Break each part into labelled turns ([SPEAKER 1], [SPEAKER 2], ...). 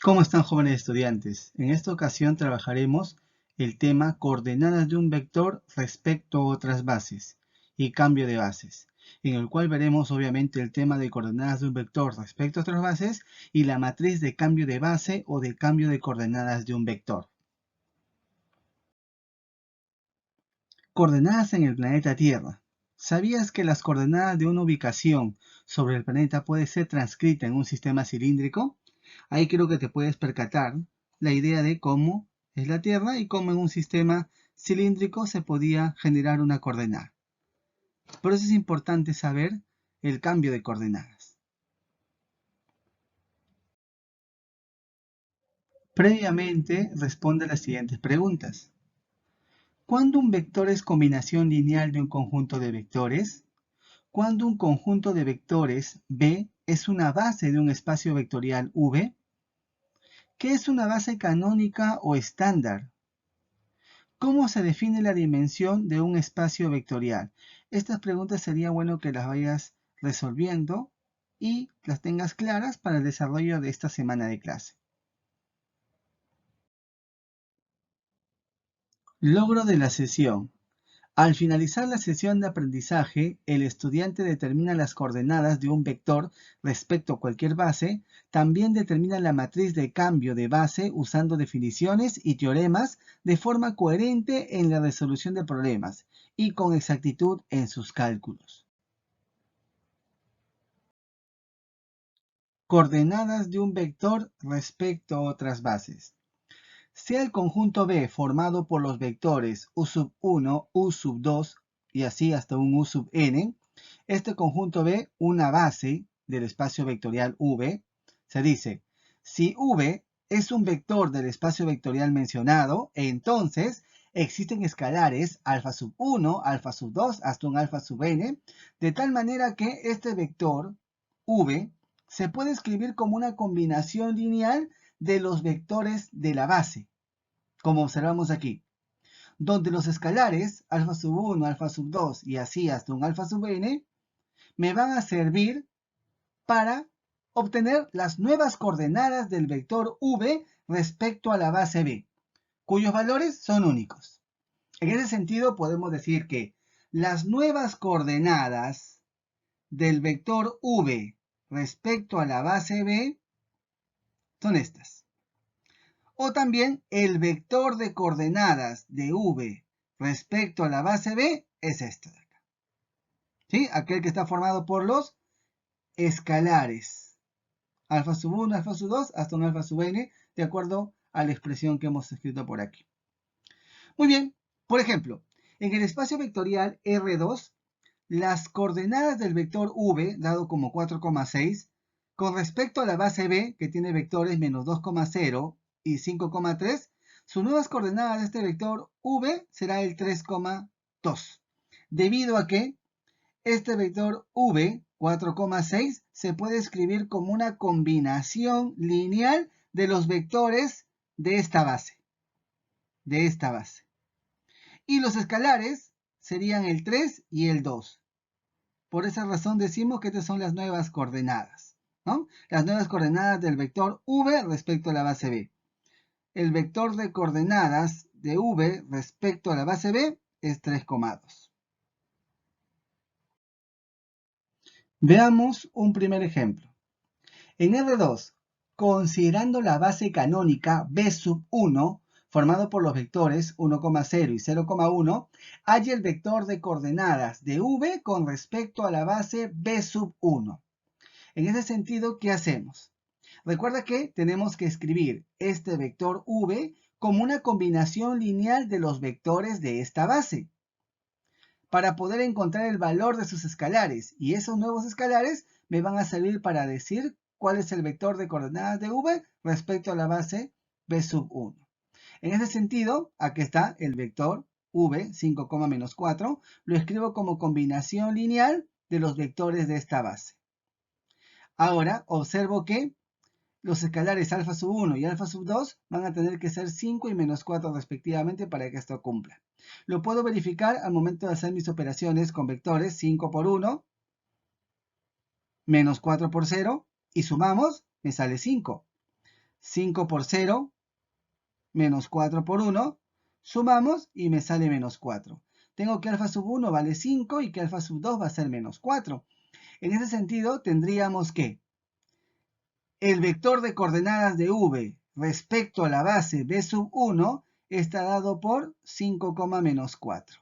[SPEAKER 1] ¿Cómo están, jóvenes estudiantes? En esta ocasión trabajaremos el tema coordenadas de un vector respecto a otras bases y cambio de bases, en el cual veremos obviamente el tema de coordenadas de un vector respecto a otras bases y la matriz de cambio de base o de cambio de coordenadas de un vector. Coordenadas en el planeta Tierra. ¿Sabías que las coordenadas de una ubicación sobre el planeta puede ser transcrita en un sistema cilíndrico? Ahí creo que te puedes percatar la idea de cómo es la Tierra y cómo en un sistema cilíndrico se podía generar una coordenada. Por eso es importante saber el cambio de coordenadas. Previamente responde a las siguientes preguntas. ¿Cuándo un vector es combinación lineal de un conjunto de vectores? ¿Cuándo un conjunto de vectores V es una base de un espacio vectorial V? ¿Qué es una base canónica o estándar? ¿Cómo se define la dimensión de un espacio vectorial? Estas preguntas sería bueno que las vayas resolviendo y las tengas claras para el desarrollo de esta semana de clase. Logro de la sesión. Al finalizar la sesión de aprendizaje, el estudiante determina las coordenadas de un vector respecto a cualquier base, también determina la matriz de cambio de base usando definiciones y teoremas de forma coherente en la resolución de problemas y con exactitud en sus cálculos. Coordenadas de un vector respecto a otras bases. Sea el conjunto B formado por los vectores U sub 1, U sub 2 y así hasta un U sub n, este conjunto B una base del espacio vectorial V, se dice, si V es un vector del espacio vectorial mencionado, entonces existen escalares alfa sub 1, alfa sub 2 hasta un alfa sub n, de tal manera que este vector V se puede escribir como una combinación lineal de los vectores de la base, como observamos aquí, donde los escalares alfa sub 1, alfa sub 2 y así hasta un alfa sub n me van a servir para obtener las nuevas coordenadas del vector v respecto a la base b, cuyos valores son únicos. En ese sentido podemos decir que las nuevas coordenadas del vector v respecto a la base b son estas. O también el vector de coordenadas de v respecto a la base b es este de acá. ¿Sí? Aquel que está formado por los escalares. Alfa sub 1, alfa sub 2, hasta un alfa sub n, de acuerdo a la expresión que hemos escrito por aquí. Muy bien, por ejemplo, en el espacio vectorial R2, las coordenadas del vector v, dado como 4,6, con respecto a la base b, que tiene vectores menos 2,0 y 5,3, sus nuevas coordenadas de este vector v será el 3,2, debido a que este vector v, 4,6, se puede escribir como una combinación lineal de los vectores de esta base. Y los escalares serían el 3 y el 2. Por esa razón decimos que estas son las nuevas coordenadas, ¿no? Las nuevas coordenadas del vector v respecto a la base b. El vector de coordenadas de v respecto a la base b es 3,2. Veamos un primer ejemplo. En R2, considerando la base canónica B sub 1, formado por los vectores 1,0 y 0,1, hay el vector de coordenadas de V con respecto a la base B sub 1. En ese sentido, ¿qué hacemos? Recuerda que tenemos que escribir este vector V como una combinación lineal de los vectores de esta base, para poder encontrar el valor de sus escalares, y esos nuevos escalares me van a servir para decir cuál es el vector de coordenadas de v respecto a la base b sub 1. En ese sentido, aquí está el vector v, 5, menos 4, lo escribo como combinación lineal de los vectores de esta base. Ahora observo que los escalares alfa sub 1 y alfa sub 2 van a tener que ser 5 y menos 4 respectivamente para que esto cumpla. Lo puedo verificar al momento de hacer mis operaciones con vectores 5 por 1, menos 4 por 0, y sumamos, me sale 5. 5 por 0, menos 4 por 1, sumamos y me sale menos 4. Tengo que alfa sub 1 vale 5 y que alfa sub 2 va a ser menos 4. En ese sentido, tendríamos que el vector de coordenadas de v respecto a la base b sub 1 está dado por 5, menos 4.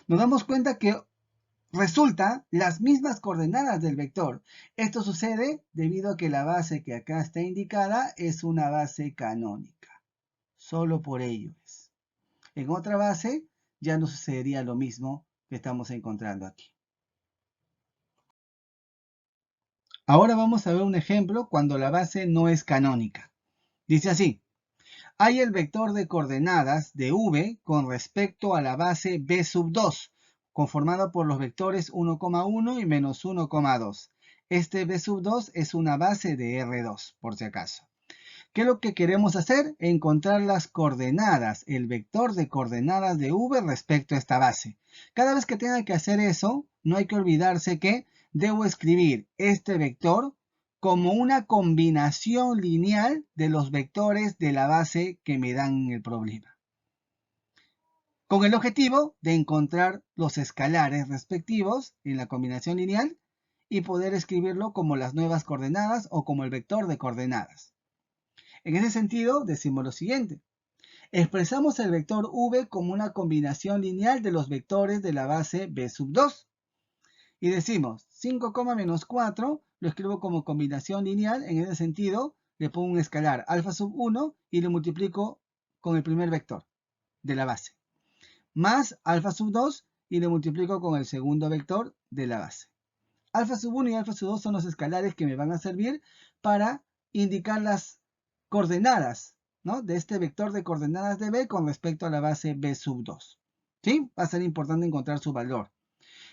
[SPEAKER 1] Nos damos cuenta que resulta las mismas coordenadas del vector. Esto sucede debido a que la base que acá está indicada es una base canónica. Solo por ello es. En otra base ya no sucedería lo mismo que estamos encontrando aquí. Ahora vamos a ver un ejemplo cuando la base no es canónica. Dice así: hay el vector de coordenadas de v con respecto a la base b sub 2, conformado por los vectores 1,1 y menos 1,2. Este b sub 2 es una base de R2, por si acaso. ¿Qué es lo que queremos hacer? Encontrar las coordenadas, el vector de coordenadas de v respecto a esta base. Cada vez que tenga que hacer eso, no hay que olvidarse que debo escribir este vector como una combinación lineal de los vectores de la base que me dan en el problema, con el objetivo de encontrar los escalares respectivos en la combinación lineal y poder escribirlo como las nuevas coordenadas o como el vector de coordenadas. En ese sentido, decimos lo siguiente: expresamos el vector v como una combinación lineal de los vectores de la base b sub 2. Y decimos 5, menos 4 lo escribo como combinación lineal. En ese sentido, le pongo un escalar alfa sub 1 y lo multiplico con el primer vector de la base. Más alfa sub 2 y lo multiplico con el segundo vector de la base. Alfa sub 1 y alfa sub 2 son los escalares que me van a servir para indicar las coordenadas, ¿no?, de este vector de coordenadas de b con respecto a la base b sub 2. ¿Sí? Va a ser importante encontrar su valor.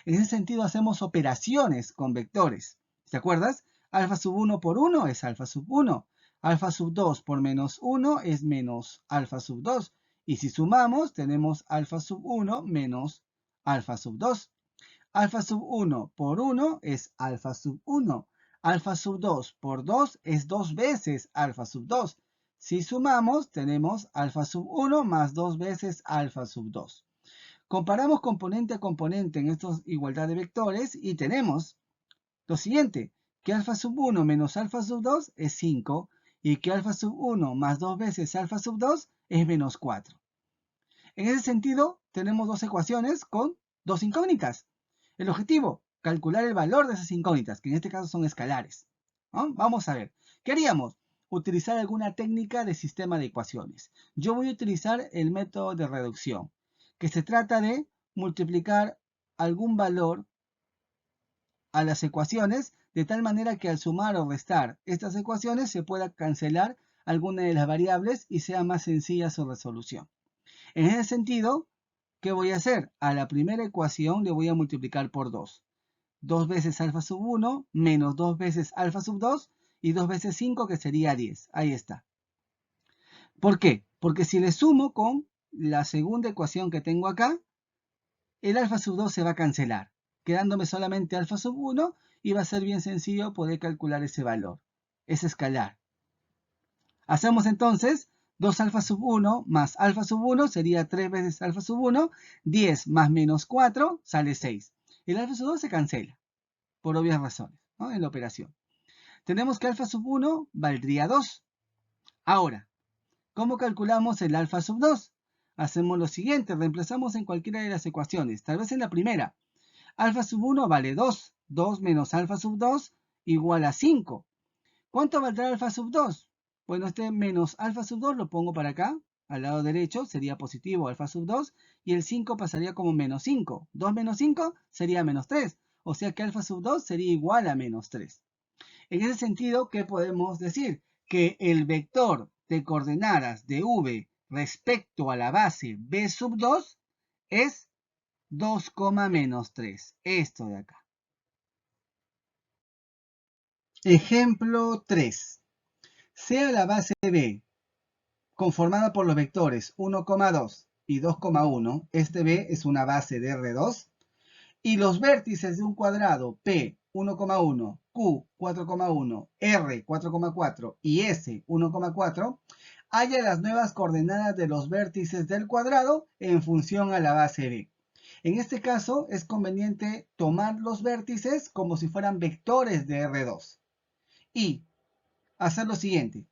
[SPEAKER 1] En ese sentido hacemos operaciones con vectores. ¿Te acuerdas? Alfa sub 1 por 1 es alfa sub 1. Alfa sub 2 por menos 1 es menos alfa sub 2. Y si sumamos, tenemos alfa sub 1 menos alfa sub 2. Alfa sub 1 por 1 es alfa sub 1. Alfa sub 2 por 2 es 2 veces alfa sub 2. Si sumamos, tenemos alfa sub 1 más 2 veces alfa sub 2. Comparamos componente a componente en esta igualdad de vectores y tenemos lo siguiente: que alfa sub 1 menos alfa sub 2 es 5 y que alfa sub 1 más 2 veces alfa sub 2 es menos 4. En ese sentido, tenemos dos ecuaciones con dos incógnitas. El objetivo: calcular el valor de esas incógnitas, que en este caso son escalares, ¿no? Vamos a ver. ¿Qué haríamos? Utilizar alguna técnica de sistema de ecuaciones. Yo voy a utilizar el método de reducción, que se trata de multiplicar algún valor a las ecuaciones de tal manera que al sumar o restar estas ecuaciones se pueda cancelar alguna de las variables y sea más sencilla su resolución. En ese sentido, ¿qué voy a hacer? A la primera ecuación le voy a multiplicar por 2. 2 veces alfa sub 1 menos 2 veces alfa sub 2 y 2 veces 5, que sería 10. Ahí está. ¿Por qué? Porque si le sumo con la segunda ecuación que tengo acá, el alfa sub 2 se va a cancelar, quedándome solamente alfa sub 1 y va a ser bien sencillo poder calcular ese valor, ese escalar. Hacemos entonces 2 alfa sub 1 más alfa sub 1 sería 3 veces alfa sub 1, 10 más menos 4 sale 6. El alfa sub 2 se cancela, por obvias razones, ¿no?, en la operación. Tenemos que alfa sub 1 valdría 2. Ahora, ¿cómo calculamos el alfa sub 2? Hacemos lo siguiente: reemplazamos en cualquiera de las ecuaciones, tal vez en la primera. Alfa sub 1 vale 2. 2 menos alfa sub 2 igual a 5. ¿Cuánto valdrá alfa sub 2? Bueno, este menos alfa sub 2 lo pongo para acá, al lado derecho, sería positivo alfa sub 2, y el 5 pasaría como menos 5. 2 menos 5 sería menos 3, o sea que alfa sub 2 sería igual a menos 3. En ese sentido, ¿qué podemos decir? Que el vector de coordenadas de v respecto a la base b sub 2 es 2, menos 3. Esto de acá. Ejemplo 3. Sea la base B conformada por los vectores 1,2 y 2,1. Este B es una base de R2. Y los vértices de un cuadrado P 1,1, Q 4,1, R 4,4 y S 1,4, halla las nuevas coordenadas de los vértices del cuadrado en función a la base B. En este caso es conveniente tomar los vértices como si fueran vectores de R2 y hacer lo siguiente.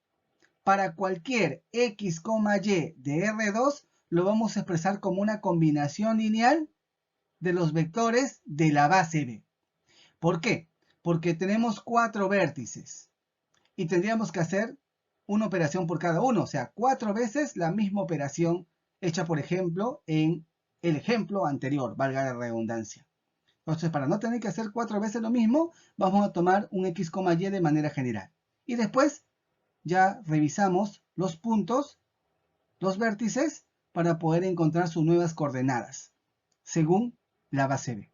[SPEAKER 1] Para cualquier x, y de R2 lo vamos a expresar como una combinación lineal de los vectores de la base B. ¿Por qué? Porque tenemos 4 vértices y tendríamos que hacer una operación por cada uno, o sea, 4 veces la misma operación hecha, por ejemplo, en el ejemplo anterior, valga la redundancia. Entonces, para no tener que hacer 4 veces lo mismo, vamos a tomar un x, y de manera general. Y después ya revisamos los puntos, los vértices, para poder encontrar sus nuevas coordenadas, según la base B.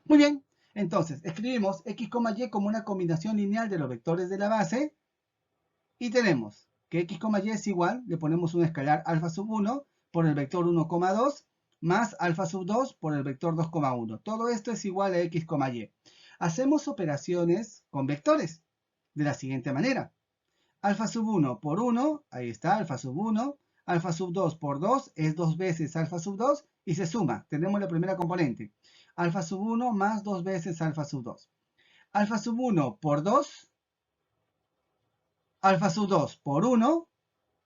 [SPEAKER 1] Muy bien, entonces escribimos x, y como una combinación lineal de los vectores de la base y tenemos que x, y es igual, le ponemos un escalar alfa sub 1 por el vector 1,2 más alfa sub 2 por el vector 2,1. Todo esto es igual a x, y. Hacemos operaciones con vectores de la siguiente manera. Alfa sub 1 por 1, ahí está, alfa sub 1. Alfa sub 2 por 2 es 2 veces alfa sub 2 y se suma. Tenemos la primera componente. Alfa sub 1 más 2 veces alfa sub 2. Alfa sub 1 por 2. Alfa sub 2 por 1.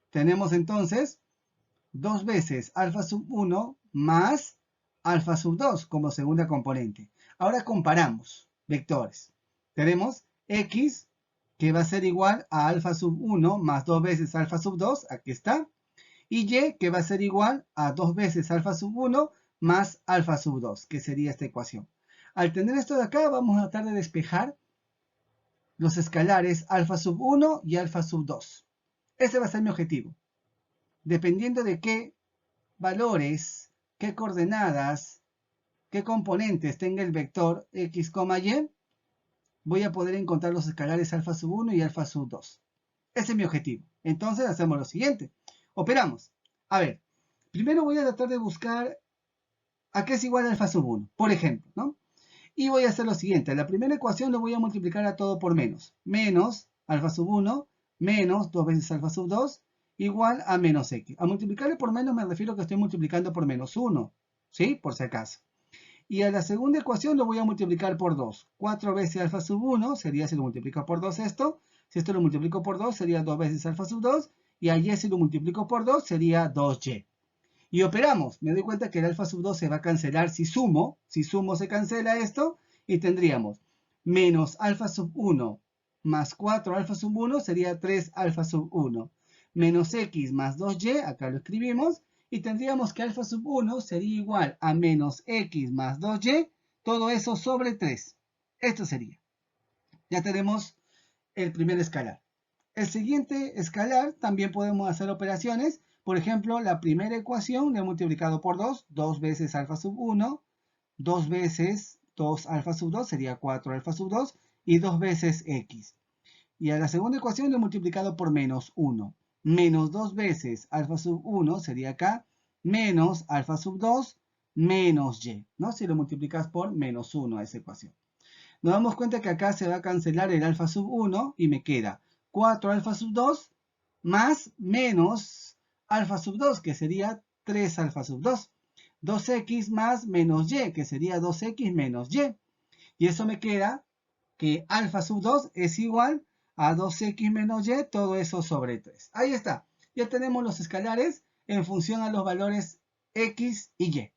[SPEAKER 1] Tenemos entonces 2 veces alfa sub 1 más alfa sub 2 como segunda componente. Ahora comparamos vectores. Tenemos x que va a ser igual a alfa sub 1 más 2 veces alfa sub 2, aquí está, y y que va a ser igual a 2 veces alfa sub 1 más alfa sub 2, que sería esta ecuación. Al tener esto de acá, vamos a tratar de despejar los escalares alfa sub 1 y alfa sub 2. Ese va a ser mi objetivo. Dependiendo de qué valores, qué coordenadas, qué componentes tenga el vector x, y, voy a poder encontrar los escalares alfa sub 1 y alfa sub 2. Ese es mi objetivo. Entonces hacemos lo siguiente. Operamos. A ver, primero voy a tratar de buscar a qué es igual a alfa sub 1, por ejemplo, ¿no? Y voy a hacer lo siguiente. La primera ecuación lo voy a multiplicar a todo por menos. Menos alfa sub 1 menos 2 veces alfa sub 2 igual a menos x. A multiplicarle por menos me refiero a que estoy multiplicando por menos 1, ¿sí? Por si acaso. Y a la segunda ecuación lo voy a multiplicar por 2. 4 veces alfa sub 1 sería si lo multiplico por 2 esto. Si esto lo multiplico por 2 sería 2 veces alfa sub 2. Y a y si lo multiplico por 2 sería 2y. Y operamos. Me doy cuenta que el alfa sub 2 se va a cancelar si sumo. Si sumo se cancela esto. Y tendríamos menos alfa sub 1 más 4 alfa sub 1 sería 3 alfa sub 1. Menos x más 2y, acá lo escribimos. Y tendríamos que alfa sub 1 sería igual a menos x más 2y. Todo eso sobre 3. Esto sería. Ya tenemos el primer escalar. El siguiente escalar también podemos hacer operaciones. Por ejemplo, la primera ecuación le he multiplicado por 2. 2 veces alfa sub 1. 2 veces 2 alfa sub 2 sería 4 alfa sub 2. Y 2 veces x. Y a la segunda ecuación le he multiplicado por menos 1. Menos 2 veces alfa sub 1 sería acá. Menos alfa sub 2 menos y. ¿No? Si lo multiplicas por menos 1 a esa ecuación. Nos damos cuenta que acá se va a cancelar el alfa sub 1 y me queda 4 alfa sub 2 más menos alfa sub 2, que sería 3 alfa sub 2. 2x más menos y, que sería 2x menos y. Y eso me queda que alfa sub 2 es igual a 2x menos y, todo eso sobre 3. Ahí está. Ya tenemos los escalares en función a los valores x y y,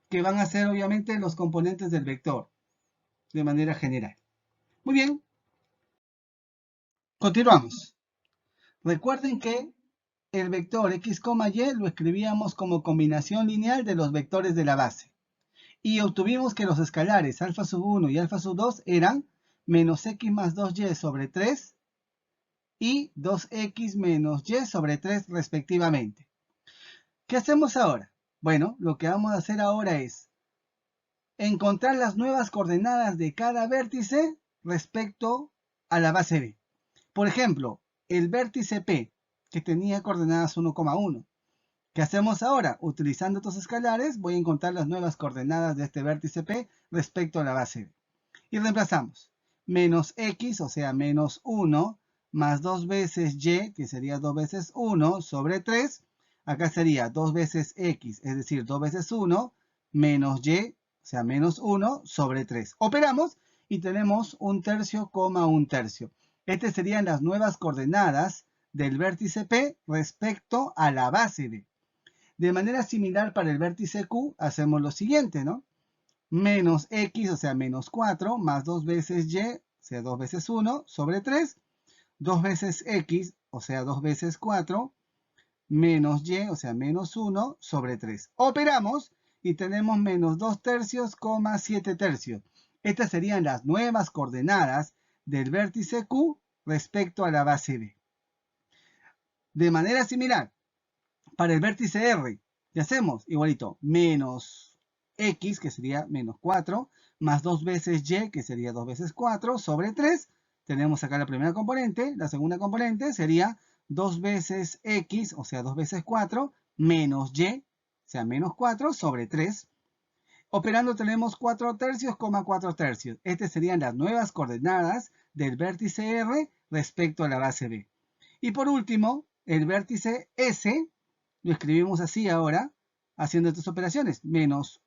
[SPEAKER 1] que van a ser obviamente los componentes del vector de manera general. Muy bien, continuamos. Recuerden que el vector x, y lo escribíamos como combinación lineal de los vectores de la base. Y obtuvimos que los escalares alfa sub 1 y alfa sub 2 eran menos x más 2y sobre 3 y 2x menos y sobre 3 respectivamente. ¿Qué hacemos ahora? Bueno, lo que vamos a hacer ahora es encontrar las nuevas coordenadas de cada vértice respecto a la base B. Por ejemplo, el vértice P, que tenía coordenadas 1,1. ¿Qué hacemos ahora? Utilizando estos escalares, voy a encontrar las nuevas coordenadas de este vértice P respecto a la base B. Y reemplazamos. menos x, o sea, menos 1, más 2 veces y, que sería 2 veces 1, sobre 3. Acá sería 2 veces x, es decir, 2 veces 1, menos y, o sea, menos 1, sobre 3. Operamos y tenemos 1/3, 1/3. Estas serían las nuevas coordenadas del vértice P respecto a la base B. De manera similar para el vértice Q, hacemos lo siguiente, ¿no? Menos x, o sea, menos 4, más 2 veces y, o sea, 2 veces 1, sobre 3. 2 veces x, o sea, 2 veces 4, menos y, o sea, menos 1, sobre 3. Operamos y tenemos menos 2/3, 7/3. Estas serían las nuevas coordenadas del vértice Q respecto a la base B. De manera similar, para el vértice R, ¿qué hacemos? Igualito, menos x, que sería menos 4, más 2 veces y, que sería 2 veces 4, sobre 3. Tenemos acá la primera componente. La segunda componente sería 2 veces x, o sea, 2 veces 4, menos y, o sea, menos 4, sobre 3. Operando tenemos 4/3, 4/3. Estas serían las nuevas coordenadas del vértice R respecto a la base B. Y por último, el vértice S, lo escribimos así ahora, haciendo estas operaciones. Menos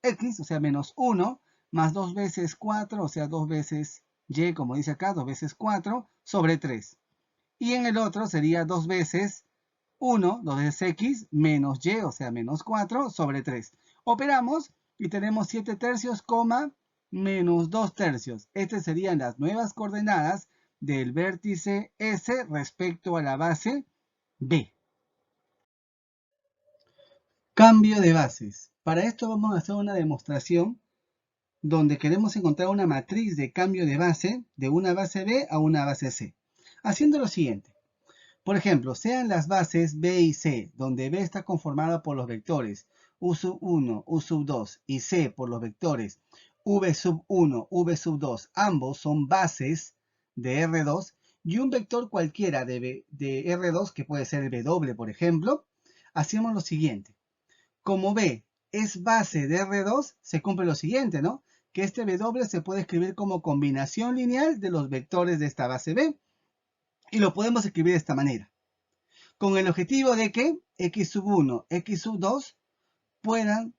[SPEAKER 1] x, o sea, menos 1, más 2 veces 4, o sea, 2 veces y, como dice acá, 2 veces 4, sobre 3. Y en el otro sería 2 veces 1, 2 veces x, menos y, o sea, menos 4, sobre 3. Operamos y tenemos 7/3, menos 2/3. Estas serían las nuevas coordenadas del vértice S respecto a la base B. Cambio de bases. Para esto vamos a hacer una demostración donde queremos encontrar una matriz de cambio de base de una base B a una base C. Haciendo lo siguiente. Por ejemplo, sean las bases B y C, donde B está conformada por los vectores U1, U2 y C por los vectores V1, V2, ambos son bases de R2, y un vector cualquiera de R2, que puede ser el W, por ejemplo, hacemos lo siguiente. Como B es base de R2, se cumple lo siguiente, ¿no? Que este W se puede escribir como combinación lineal de los vectores de esta base B, y lo podemos escribir de esta manera, con el objetivo de que x1, x2 puedan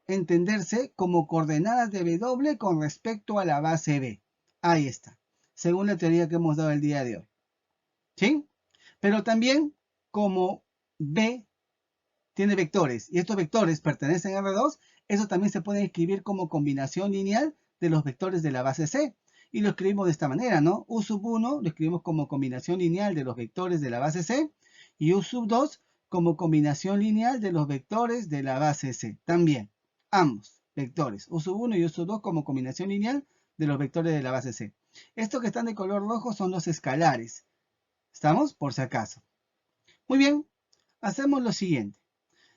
[SPEAKER 1] entenderse como coordenadas de W con respecto a la base B. Ahí está, según la teoría que hemos dado el día de hoy. ¿Sí? Pero también, como B tiene vectores y estos vectores pertenecen a R2, eso también se puede escribir como combinación lineal de los vectores de la base C. Y lo escribimos de esta manera, ¿no? U1 lo escribimos como combinación lineal de los vectores de la base C, y U2 como combinación lineal de los vectores de la base C. También, ambos vectores, U1 y U2 como combinación lineal de los vectores de la base C. Estos que están de color rojo son los escalares. ¿Estamos? Por si acaso. Muy bien, hacemos lo siguiente.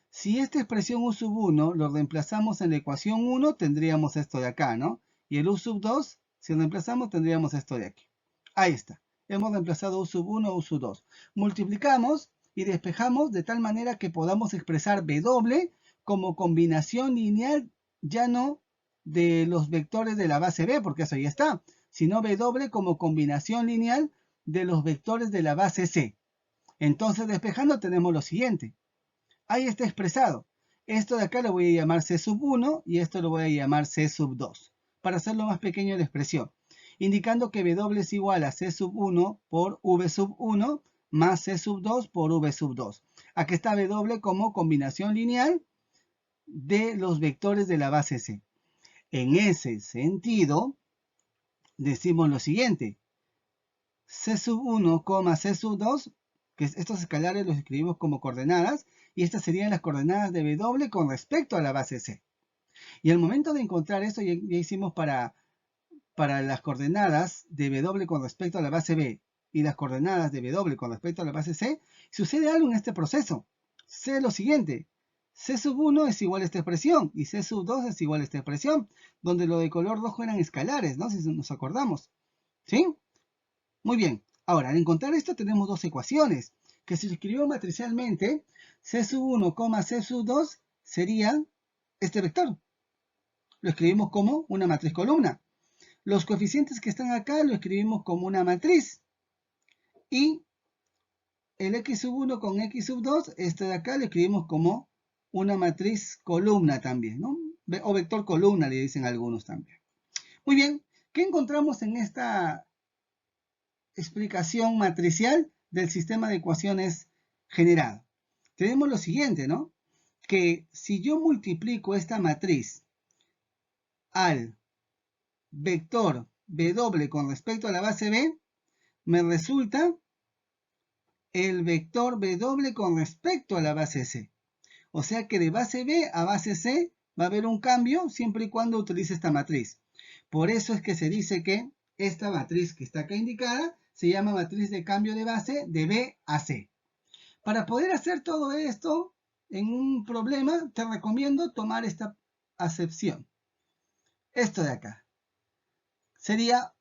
[SPEAKER 1] Si esta expresión U1 lo reemplazamos en la ecuación 1, tendríamos esto de acá, ¿no? Y el U2, si lo reemplazamos, tendríamos esto de aquí. Ahí está. Hemos reemplazado U1, U2. Multiplicamos y despejamos de tal manera que podamos expresar W como combinación lineal, ya no de los vectores de la base B, porque eso ya está, sino W como combinación lineal de los vectores de la base C. Entonces, despejando, tenemos lo siguiente. Ahí está expresado. Esto de acá lo voy a llamar C1 y esto lo voy a llamar C2, para hacerlo más pequeño la expresión, indicando que W es igual a C1 por V1 más C2 por V2. Aquí está W como combinación lineal de los vectores de la base C. En ese sentido, decimos lo siguiente. C1, C2, que estos escalares los escribimos como coordenadas, y estas serían las coordenadas de W con respecto a la base C. Y al momento de encontrar esto, ya hicimos para las coordenadas de W con respecto a la base B y las coordenadas de W con respecto a la base C, sucede algo en este proceso. Sé lo siguiente. C1 es igual a esta expresión y C2 es igual a esta expresión, donde lo de color rojo eran escalares, ¿no? Si nos acordamos. ¿Sí? Muy bien. Ahora, al encontrar esto tenemos dos ecuaciones que si lo escribimos matricialmente, C1, C2 sería este vector. Lo escribimos como una matriz columna. Los coeficientes que están acá lo escribimos como una matriz. Y el x sub 1 con x sub 2, este de acá lo escribimos como una matriz columna también, ¿no? O vector columna le dicen algunos también. Muy bien, ¿qué encontramos en esta explicación matricial del sistema de ecuaciones generado? Tenemos lo siguiente, ¿no? Que si yo multiplico esta matriz al vector W con respecto a la base B, me resulta el vector W con respecto a la base C. O sea que de base B a base C va a haber un cambio siempre y cuando utilice esta matriz. Por eso es que se dice que esta matriz que está acá indicada se llama matriz de cambio de base de B a C. Para poder hacer todo esto en un problema, te recomiendo tomar esta acepción. Esto de acá sería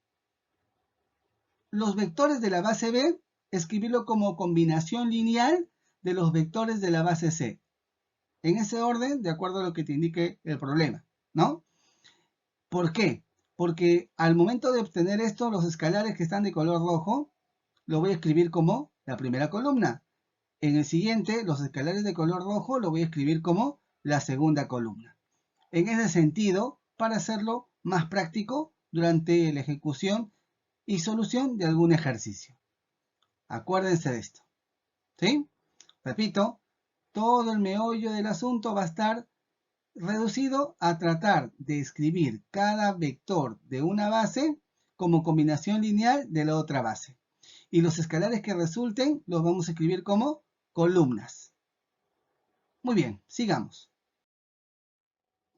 [SPEAKER 1] los vectores de la base B, escribirlo como combinación lineal de los vectores de la base C. En ese orden, de acuerdo a lo que te indique el problema, ¿no? ¿Por qué? Porque al momento de obtener esto, los escalares que están de color rojo, lo voy a escribir como la primera columna. En el siguiente, los escalares de color rojo, lo voy a escribir como la segunda columna. En ese sentido, para hacerlo más práctico durante la ejecución y solución de algún ejercicio. Acuérdense de esto, ¿sí? Repito, todo el meollo del asunto va a estar reducido a tratar de escribir cada vector de una base como combinación lineal de la otra base. Y los escalares que resulten los vamos a escribir como columnas. Muy bien, sigamos.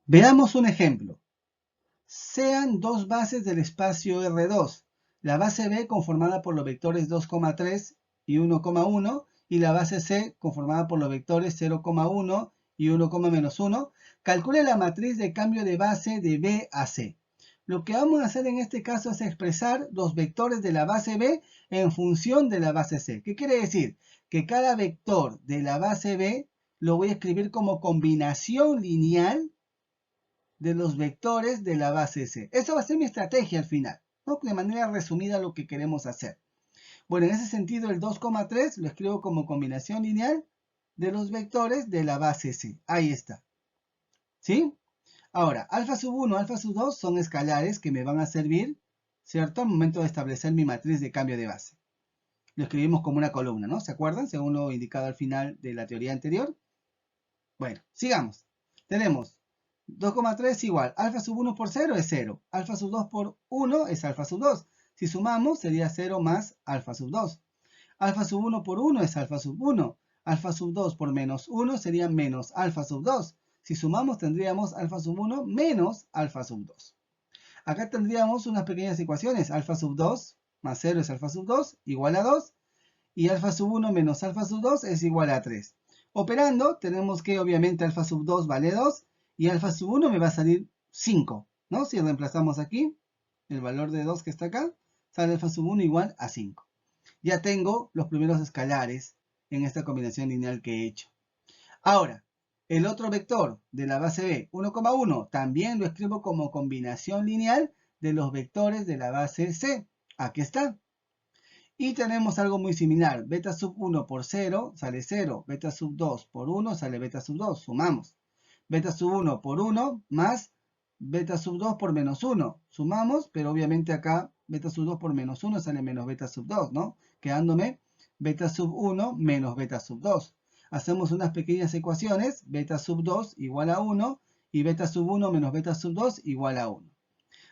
[SPEAKER 1] Veamos un ejemplo. Sean dos bases del espacio R2. La base B conformada por los vectores 2,3 y 1,1 y la base C conformada por los vectores 0,1 y 1,-1. Calcule la matriz de cambio de base de B a C. Lo que vamos a hacer en este caso es expresar los vectores de la base B en función de la base C. ¿Qué quiere decir? Que cada vector de la base B lo voy a escribir como combinación lineal de los vectores de la base C. Eso va a ser mi estrategia al final, ¿no? De manera resumida lo que queremos hacer. Bueno, en ese sentido el 2,3 lo escribo como combinación lineal de los vectores de la base C. Ahí está. ¿Sí? Ahora, alfa sub 1, alfa sub 2 son escalares que me van a servir, ¿cierto? Al momento de establecer mi matriz de cambio de base. Lo escribimos como una columna, ¿no? ¿Se acuerdan? Según lo indicado al final de la teoría anterior. Bueno, sigamos. Tenemos 2,3 igual, alfa sub 1 por 0 es 0, alfa sub 2 por 1 es alfa sub 2. Si sumamos sería 0 más alfa sub 2. Alfa sub 1 por 1 es alfa sub 1. Alfa sub 2 por menos 1 sería menos alfa sub 2. Si sumamos tendríamos alfa sub 1 menos alfa sub 2. Acá tendríamos unas pequeñas ecuaciones. Alfa sub 2 más 0 es alfa sub 2 igual a 2. Y alfa sub 1 menos alfa sub 2 es igual a 3. Operando tenemos que obviamente alfa sub 2 vale 2 y alfa sub 1 me va a salir 5, ¿no? Si reemplazamos aquí el valor de 2 que está acá, sale alfa sub 1 igual a 5. Ya tengo los primeros escalares en esta combinación lineal que he hecho. Ahora, el otro vector de la base B, 1,1, también lo escribo como combinación lineal de los vectores de la base C. Aquí está. Y tenemos algo muy similar. Beta sub 1 por 0 sale 0. Beta sub 2 por 1 sale beta sub 2. Sumamos. Beta sub 1 por 1 más beta sub 2 por menos 1. Sumamos, pero obviamente acá beta sub 2 por menos 1 sale menos beta sub 2, ¿no? Quedándome beta sub 1 menos beta sub 2. Hacemos unas pequeñas ecuaciones. Beta sub 2 igual a 1 y beta sub 1 menos beta sub 2 igual a 1.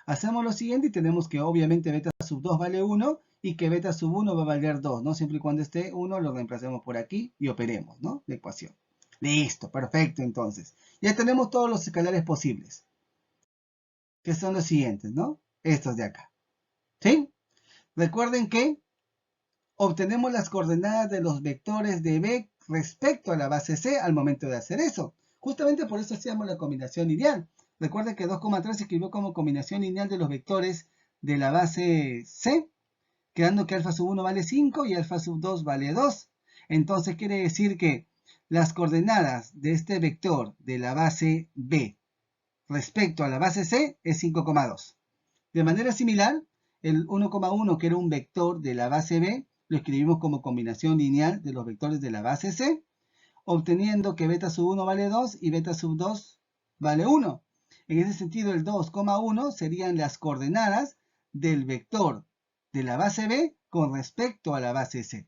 [SPEAKER 1] Hacemos lo siguiente y tenemos que obviamente beta sub 2 vale 1 y que beta sub 1 va a valer 2, ¿no? Siempre y cuando esté 1 lo reemplacemos por aquí y operemos, ¿no? La ecuación. Listo, perfecto entonces. Ya tenemos todos los escalares posibles. Que son los siguientes, ¿no? Estos de acá. ¿Sí? Recuerden que obtenemos las coordenadas de los vectores de B respecto a la base C al momento de hacer eso. Justamente por eso hacíamos la combinación lineal. Recuerden que 2,3 se escribió como combinación lineal de los vectores de la base C, quedando que alfa sub 1 vale 5 y alfa sub 2 vale 2. Entonces quiere decir que las coordenadas de este vector de la base B respecto a la base C es 5,2. De manera similar, el 1,1, que era un vector de la base B, lo escribimos como combinación lineal de los vectores de la base C, obteniendo que beta sub 1 vale 2 y beta sub 2 vale 1. En ese sentido, el 2,1 serían las coordenadas del vector de la base B con respecto a la base C.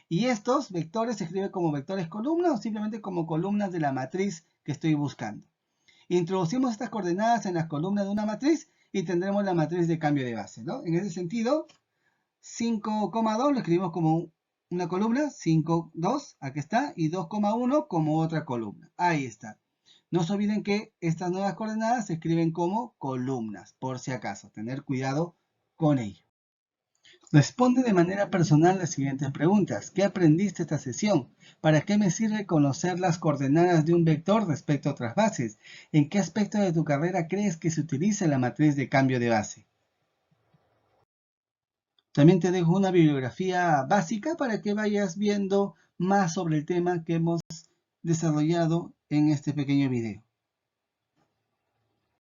[SPEAKER 1] Y estos vectores se escriben como vectores columnas o simplemente como columnas de la matriz que estoy buscando. Introducimos estas coordenadas en las columnas de una matriz y tendremos la matriz de cambio de base, ¿no? En ese sentido, 5,2 lo escribimos como una columna, 5,2, aquí está, y 2,1 como otra columna. Ahí está. No se olviden que estas nuevas coordenadas se escriben como columnas, por si acaso. Tener cuidado con ello. Responde de manera personal las siguientes preguntas. ¿Qué aprendiste esta sesión? ¿Para qué me sirve conocer las coordenadas de un vector respecto a otras bases? ¿En qué aspecto de tu carrera crees que se utiliza la matriz de cambio de base? También te dejo una bibliografía básica para que vayas viendo más sobre el tema que hemos desarrollado en este pequeño video.